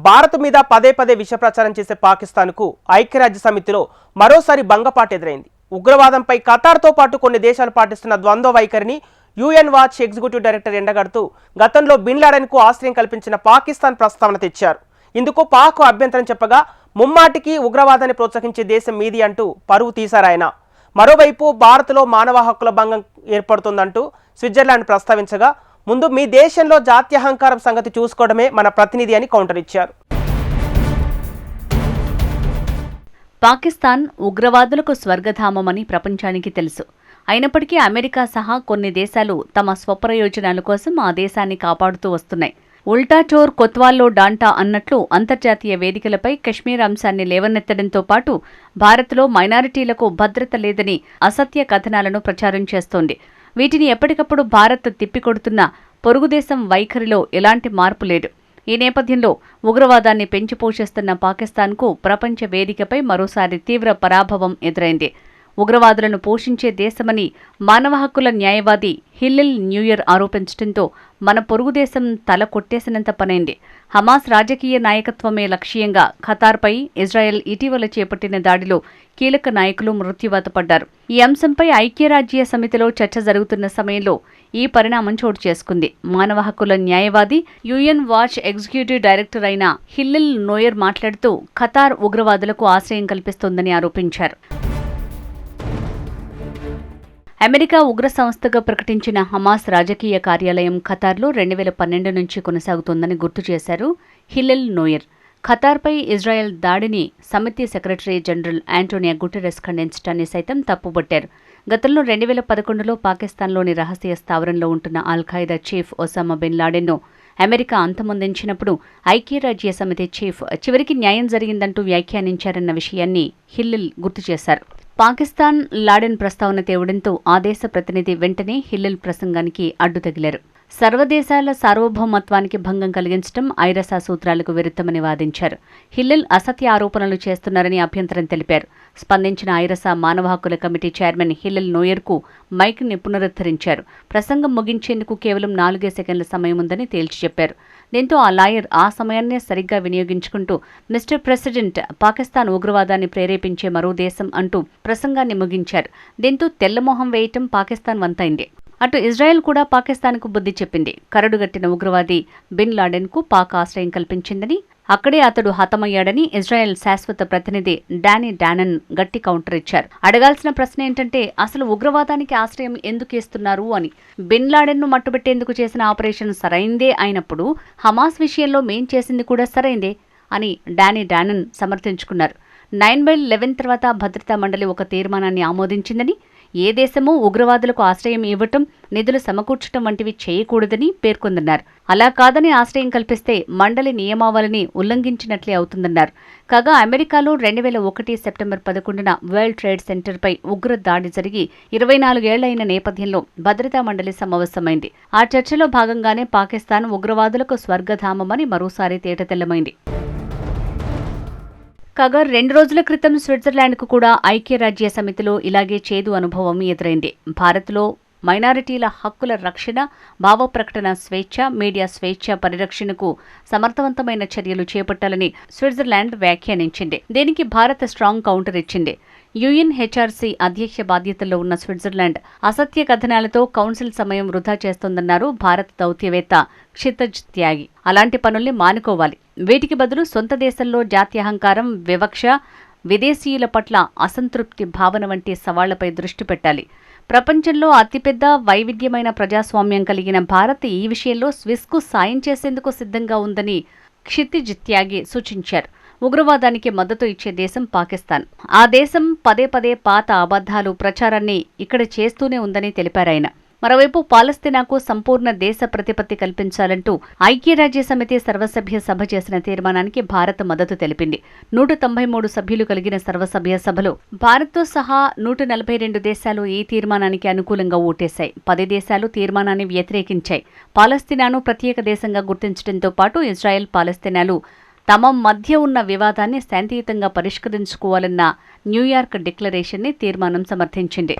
భారత్ మీద పదే పదే విష ప్రచారం చేసే పాకిస్తాన్కు ఐక్యరాజ్య సమితిలో మరోసారి భంగపాటు ఎదురైంది. ఉగ్రవాదంపై ఖతార్తో పాటు కొన్ని దేశాలు పాటిస్తున్న ద్వంద్వ వైఖరిని యుఎన్ వాచ్ ఎగ్జిక్యూటివ్ డైరెక్టర్ ఎండగడుతూ గతంలో బిన్ లాడెన్కు ఆశ్రయం కల్పించిన పాకిస్తాన్ ప్రస్తావన తెచ్చారు. ఇందుకు పాక్ అభ్యంతరం చెప్పగా ముమ్మాటికి ఉగ్రవాదాన్ని ప్రోత్సహించే దేశం మీది అంటూ పరువు తీశారాయన. మరోవైపు భారత్లో మానవ హక్కుల భంగం ఏర్పడుతుందంటూ స్విట్జర్లాండ్ ప్రస్తావించగా ముందు మీ దేశంలో జాత్యహంకారం సంగతి చూసుకోవడమే మన ప్రతినిధి అని కౌంటర్ ఇచ్చారు. పాకిస్తాన్ ఉగ్రవాదులకు స్వర్గధామమని ప్రపంచానికి తెలుసు. అయినప్పటికీ అమెరికా సహా కొన్ని దేశాలు తమ స్వప్రయోజనాల కోసం ఆ దేశాన్ని కాపాడుతూ వస్తున్నాయి. ఉల్టా చోర్ కొత్వాల్లో డాంటా అన్నట్లు అంతర్జాతీయ వేదికలపై కశ్మీర్ అంశాన్ని లేవనెత్తడంతో పాటు భారత్లో మైనారిటీలకు భద్రత లేదని అసత్య కథనాలను ప్రచారం చేస్తోంది. వీటిని ఎప్పటికప్పుడు భారత్ తిప్పికొడుతున్న పొరుగుదేశం వైఖరిలో ఎలాంటి మార్పు లేదు. ఈ నేపథ్యంలో ఉగ్రవాదాన్ని పెంచి పోషిస్తున్న పాకిస్తాన్కు ప్రపంచ వేదికపై మరోసారి తీవ్ర పరాభవం ఎదురైంది. ఉగ్రవాదులను పోషించే దేశమని మానవ హక్కుల న్యాయవాది హిల్లిల్ న్యూయర్ ఆరోపించడంతో మన పొరుగుదేశం తల కొట్టేసినంత పనైంది. హమాస్ రాజకీయ నాయకత్వమే లక్ష్యంగా ఖతార్పై ఇజ్రాయెల్ ఇటీవల చేపట్టిన దాడిలో కీలక నాయకులు మృత్యువాత పడ్డారు. ఈ అంశంపై ఐక్యరాజ్య సమితిలో చర్చ జరుగుతున్న సమయంలో ఈ పరిణామం చోటు చేసుకుంది. మానవ హక్కుల న్యాయవాది యుఎన్ వాచ్ ఎగ్జిక్యూటివ్ డైరెక్టర్ అయిన హిల్లిల్ నోయర్ మాట్లాడుతూ ఖతార్ ఉగ్రవాదులకు ఆశ్రయం కల్పిస్తోందని ఆరోపించారు. అమెరికా ఉగ్ర సంస్థగా ప్రకటించిన హమాస్ రాజకీయ కార్యాలయం ఖతార్లో 2012 నుంచి కొనసాగుతోందని గుర్తు చేశారు హిల్లిల్ నోయర్. ఖతార్పై ఇజ్రాయెల్ దాడిని సమితి సెక్రటరీ జనరల్ యాంటోనియో గుటెరెస్ ఖండించడాన్ని సైతం తప్పుబట్టారు. గతంలో 2011లో పాకిస్తాన్లోని రహస్య స్థావరంలో ఉంటున్న అల్-ఖైదా చీఫ్ ఒసామా బిన్ లాడెన్ను అమెరికా అంతమొందించినప్పుడు ఐక్యరాజ్య సమితి చీఫ్ చివరికి న్యాయం జరిగిందంటూ వ్యాఖ్యానించారన్న విషయాన్ని హిల్లిల్ గుర్తు చేశారు. పాకిస్తాన్ లాడెన్ ప్రస్తావన తేవడంతో ఆ దేశ ప్రతినిధి వెంటనే హిల్లిల్ ప్రసంగానికి అడ్డు తగిలారు. సర్వదేశాల సార్వభౌమత్వానికి భంగం కలిగించడం ఐరసా సూత్రాలకు విరుద్ధమని వాదించారు. హిల్లిల్ అసత్య ఆరోపణలు చేస్తున్నారని అభ్యంతరం తెలిపారు. స్పందించిన ఐరసా మానవ హక్కుల కమిటీ చైర్మన్ హిల్లిల్ నోయర్కు మైక్ని పునరుద్ధరించారు. ప్రసంగం ముగించేందుకు కేవలం 4 సెకండ్ల సమయం ఉందని తేల్చి చెప్పారు. దీంతో ఆ లాయర్ ఆ సమయాన్నే సరిగ్గా వినియోగించుకుంటూ మిస్టర్ ప్రెసిడెంట్, పాకిస్తాన్ ఉగ్రవాదాన్ని ప్రేరేపించే మరో దేశం అంటూ ప్రసంగాన్ని ముగించారు. దీంతో తెల్లమొహం వేయటం పాకిస్తాన్ వంతైంది. అటు ఇజ్రాయెల్ కూడా పాకిస్తాన్కు బుద్ధి చెప్పింది. కరడుగట్టిన ఉగ్రవాది బిన్ లాడెన్కు పాక్ ఆశ్రయం కల్పించిందని, అక్కడే అతడు హతమయ్యాడని ఇజ్రాయెల్ శాశ్వత ప్రతినిధి డానీ డానన్ గట్టి కౌంటర్ ఇచ్చారు. అడగాల్సిన ప్రశ్న ఏంటంటే అసలు ఉగ్రవాదానికి ఆశ్రయం ఎందుకు ఇస్తున్నారు అని. బిన్ లాడెన్ను మట్టుబెట్టేందుకు చేసిన ఆపరేషన్ సరైందే అయినప్పుడు హమాస్ విషయంలో మేం చేసింది కూడా సరైందే అని డానీ డానన్ సమర్థించుకున్నారు. 9/11 తర్వాత భద్రతా మండలి ఒక తీర్మానాన్ని ఆమోదించిందని, ఏ దేశమూ ఉగ్రవాదులకు ఆశ్రయం ఇవ్వటం, నిధులు సమకూర్చడం వంటివి చేయకూడదని పేర్కొందన్నారు. అలా కాదని ఆశ్రయం కల్పిస్తే మండలి నియమావళిని ఉల్లంఘించినట్లే అవుతుందన్నారు. కాగా అమెరికాలో 2001 సెప్టెంబర్ 11న వరల్డ్ ట్రేడ్ సెంటర్పై ఉగ్ర దాడి జరిగి 24 ఏళ్లైన నేపథ్యంలో భద్రతా మండలి సమావేశమైంది. ఆ చర్చలో భాగంగానే పాకిస్తాన్ ఉగ్రవాదులకు స్వర్గధామమని మరోసారి తేటతెల్లమైంది. కాగా 2 రోజుల క్రితం స్విట్జర్లాండ్కు కూడా ఐక్యరాజ్య సమితిలో ఇలాగే చేదు అనుభవం ఎదురైంది. భారత్లో మైనారిటీల హక్కుల రక్షణ, భావ ప్రకటన స్వేచ్ఛ, మీడియా స్వేచ్ఛ పరిరక్షణకు సమర్థవంతమైన చర్యలు చేపట్టాలని స్విట్జర్లాండ్ వ్యాఖ్యానించింది. దీనికి భారత్ స్ట్రాంగ్ కౌంటర్ ఇచ్చింది. యుఎన్హెచ్ఆర్సీ అధ్యక్ష బాధ్యతల్లో ఉన్న స్విట్జర్లాండ్ అసత్య కథనాలతో కౌన్సిల్ సమయం వృధా చేస్తోందన్నారు భారత దౌత్యవేత్త క్షితజ్ త్యాగి. అలాంటి పనుల్ని మానుకోవాలి. వీటికి బదులు సొంత దేశంలో జాత్యహంకారం, వివక్ష, విదేశీయుల పట్ల అసంతృప్తి భావన వంటి సవాళ్లపై దృష్టి పెట్టాలి. ప్రపంచంలో అతిపెద్ద వైవిధ్యమైన ప్రజాస్వామ్యం కలిగిన భారత్ ఈ విషయంలో స్విస్కు సాయం చేసేందుకు సిద్ధంగా ఉందని క్షితిజ్ త్యాగి సూచించారు. ఉగ్రవాదానికి మద్దతు ఇచ్చే దేశం పాకిస్తాన్. ఆ దేశం పదే పదే పాత అబద్ధాలు ప్రచారాన్ని ఇక్కడ చేస్తూనే ఉందని తెలిపారాయన. మరోవైపు పాలస్తీనాకు సంపూర్ణ దేశ ప్రతిపత్తి కల్పించాలంటూ ఐక్యరాజ్య సమితి సర్వసభ్య సభ చేసిన తీర్మానానికి భారత్ మద్దతు తెలిపింది. 193 సభ్యులు కలిగిన సర్వసభ్య సభలో భారత్తో సహా 142 దేశాలు ఈ తీర్మానానికి అనుకూలంగా ఓటేశాయి. 10 దేశాలు తీర్మానాన్ని వ్యతిరేకించాయి. పాలస్తీనాను ప్రత్యేక దేశంగా గుర్తించడంతో పాటు ఇజ్రాయెల్, పాలస్తీనాలు తమ మధ్య ఉన్న వివాదాన్ని శాంతియుతంగా పరిష్కరించుకోవాలన్న న్యూయార్క్ డిక్లరేషన్ని తీర్మానం సమర్థించింది.